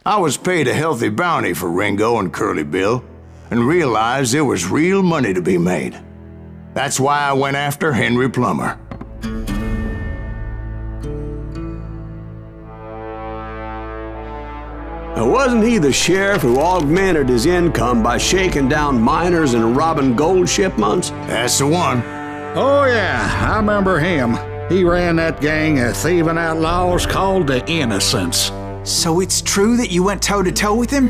I was paid a healthy bounty for Ringo and Curly Bill, and realized there was real money to be made. That's why I went after Henry Plummer. Now, wasn't he the sheriff who augmented his income by shaking down miners and robbing gold shipments? That's the one. Oh yeah, I remember him. He ran that gang of thieving outlaws called the Innocents. So it's true that you went toe-to-toe with him?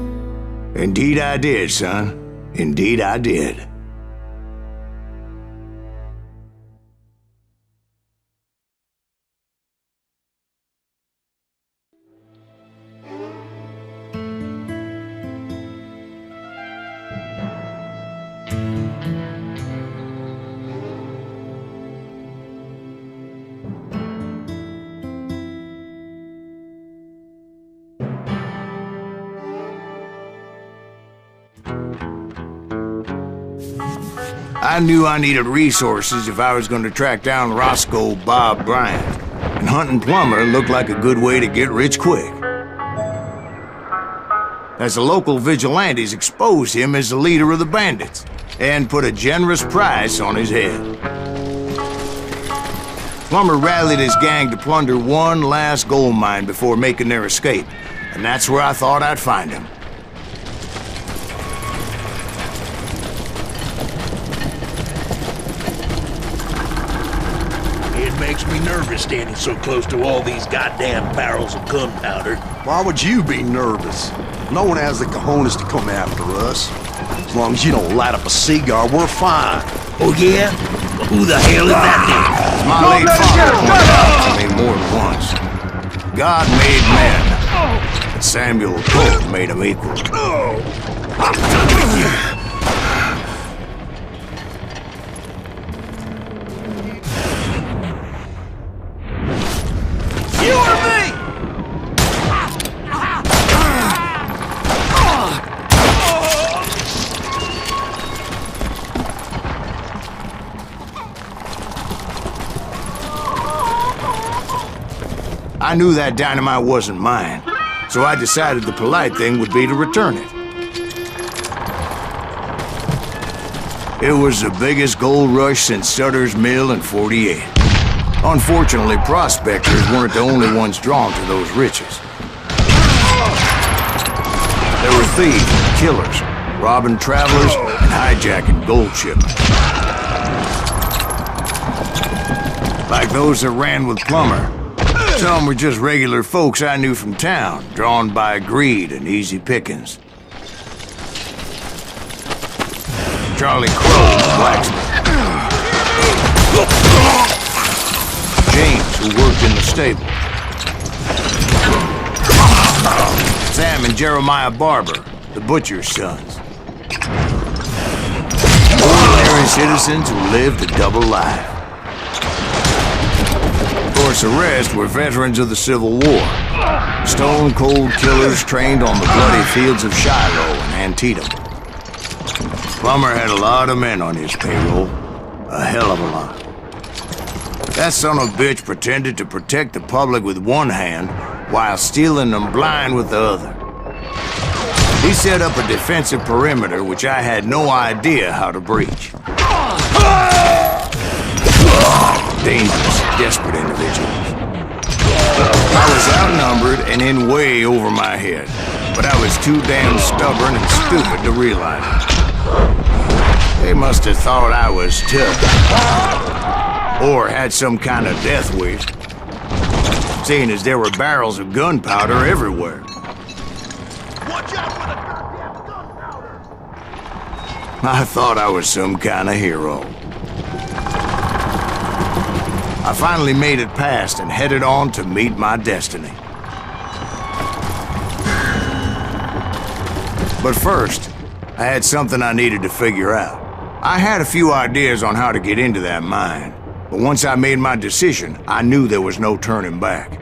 Indeed I did, son. Indeed I did. I knew I needed resources if I was going to track down Roscoe Bob Bryant, and hunting Plummer looked like a good way to get rich quick. As the local vigilantes exposed him as the leader of the bandits, and put a generous price on his head. Plummer rallied his gang to plunder one last gold mine before making their escape, and that's where I thought I'd find him. Makes me nervous standing so close to all these goddamn barrels of gunpowder. Why would you be nervous? No one has the cojones to come after us. As long as you don't light up a cigar, we're fine. Oh yeah? Well, who the hell is that then? My late father pointed out to me more than once. God made men, but Samuel Colt made them equal. I'm done with you. I knew that dynamite wasn't mine, so I decided the polite thing would be to return it. It was the biggest gold rush since Sutter's Mill in '48. Unfortunately, prospectors weren't the only ones drawn to those riches. There were thieves and killers, robbing travelers and hijacking gold shipments. Like those that ran with Plummer. Some were just regular folks I knew from town, drawn by greed and easy pickings. Charlie Crow, blacksmith. James, who worked in the stable. Sam and Jeremiah Barber, the butcher's sons. Ordinary citizens who lived a double life. Of course, the rest were veterans of the Civil War. Stone-cold killers trained on the bloody fields of Shiloh and Antietam. Plummer had a lot of men on his payroll. A hell of a lot. That son of a bitch pretended to protect the public with one hand while stealing them blind with the other. He set up a defensive perimeter which I had no idea how to breach. Dangerous, desperate individuals. I was outnumbered and in way over my head, but I was too damn stubborn and stupid to realize it. They must have thought I was tough. Or had some kind of death wish, seeing as there were barrels of gunpowder everywhere. Watch out for the goddamn gunpowder! I thought I was some kind of hero. I finally made it past and headed on to meet my destiny. But first, I had something I needed to figure out. I had a few ideas on how to get into that mine, but once I made my decision, I knew there was no turning back.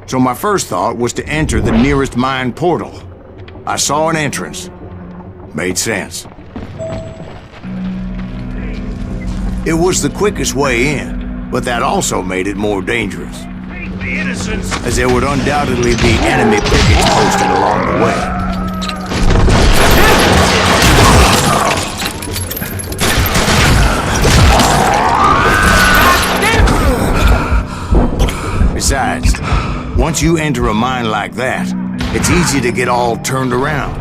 So my first thought was to enter the nearest mine portal. I saw an entrance. Made sense. It was the quickest way in, but that also made it more dangerous. as there would undoubtedly be enemy pickets posted along the way. Besides, once you enter a mine like that, it's easy to get all turned around.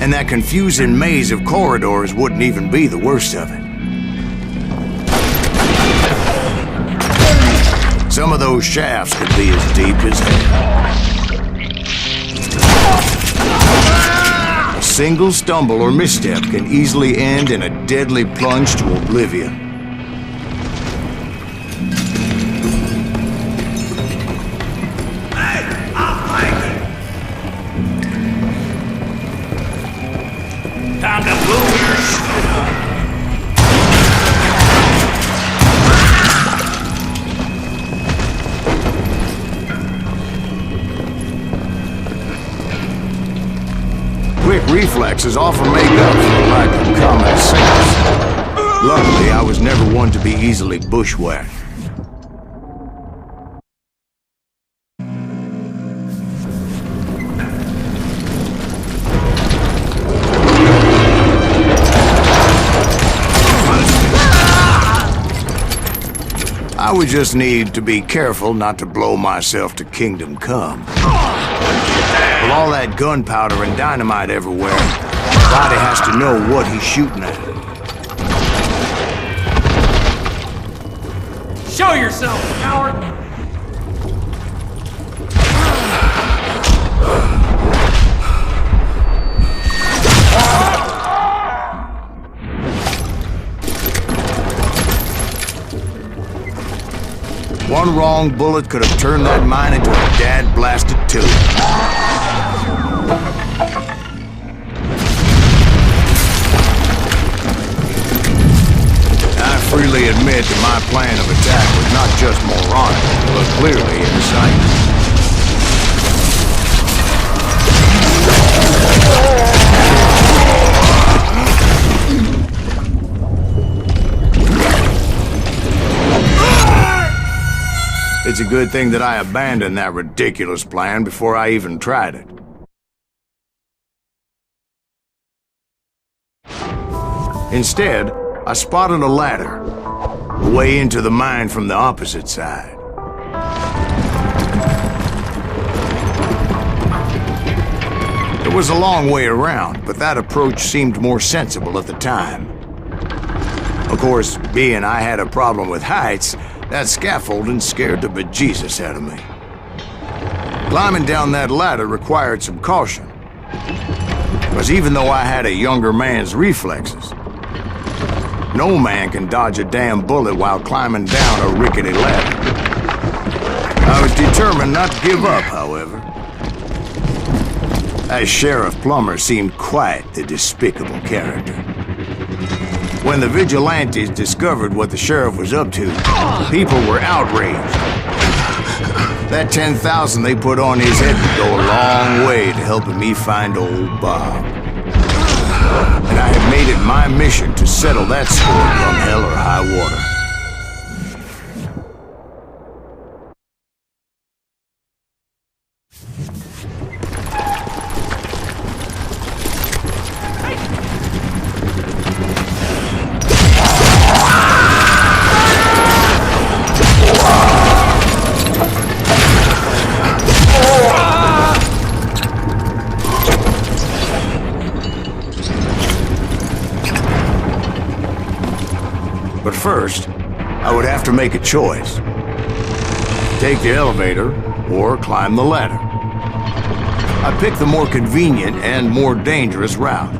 And that confusing maze of corridors wouldn't even be the worst of it. Some of those shafts could be as deep as hell. A single stumble or misstep can easily end in a deadly plunge to oblivion. Time to blow your shit up. Quick reflexes often make up for a lack of common sense. Luckily, I was never one to be easily bushwhacked. I would just need to be careful not to blow myself to Kingdom Come. With all that gunpowder and dynamite everywhere, Body has to know what he's shooting at. Show yourself, coward! One wrong bullet could have turned that mine into a dad-blasted tube. I freely admit that my plan of attack was not just moronic, but clearly insane. It's a good thing that I abandoned that ridiculous plan before I even tried it. Instead, I spotted a ladder, a way into the mine from the opposite side. It was a long way around, but that approach seemed more sensible at the time. Of course, being I had a problem with heights, that scaffolding scared the bejesus out of me. Climbing down that ladder required some caution, because even though I had a younger man's reflexes, no man can dodge a damn bullet while climbing down a rickety ladder. I was determined not to give up, however. That Sheriff Plummer seemed quite the despicable character. When the vigilantes discovered what the sheriff was up to, people were outraged. That 10,000 they put on his head would go a long way to helping me find old Bob. And I had made it my mission to settle that score come hell or high water. But first, I would have to make a choice. Take the elevator or climb the ladder. I picked the more convenient and more dangerous route.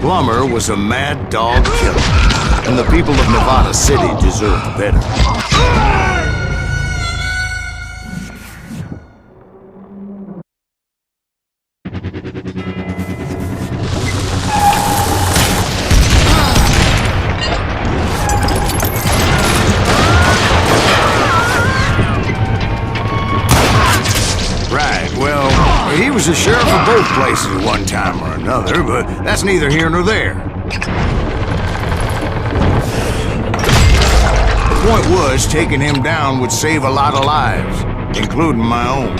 Plummer was a mad dog killer. and the people of Nevada City deserved better. Right, well, he was the sheriff of both places at one time or another, but that's neither here nor there. The point was, taking him down would save a lot of lives, including my own.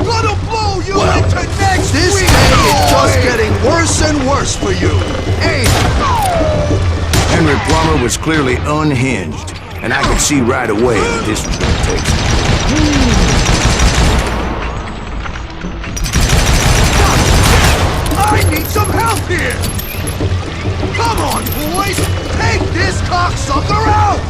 Gonna blow you into next this week! This day is just getting worse and worse for you. Hey! Henry Plummer was clearly unhinged, and I could see right away that this was going to take some. I need some help here! Come on, boys! Take this cocksucker out!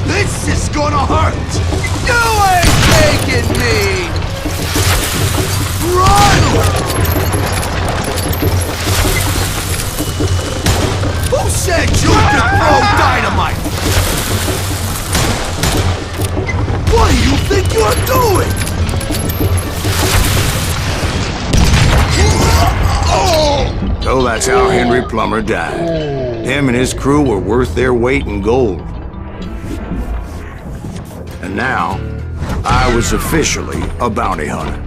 This is gonna hurt! You ain't taking me! Run! Who said you could throw dynamite? What do you think you're doing? So that's how Henry Plummer died. Him and his crew were worth their weight in gold. And now, I was officially a bounty hunter.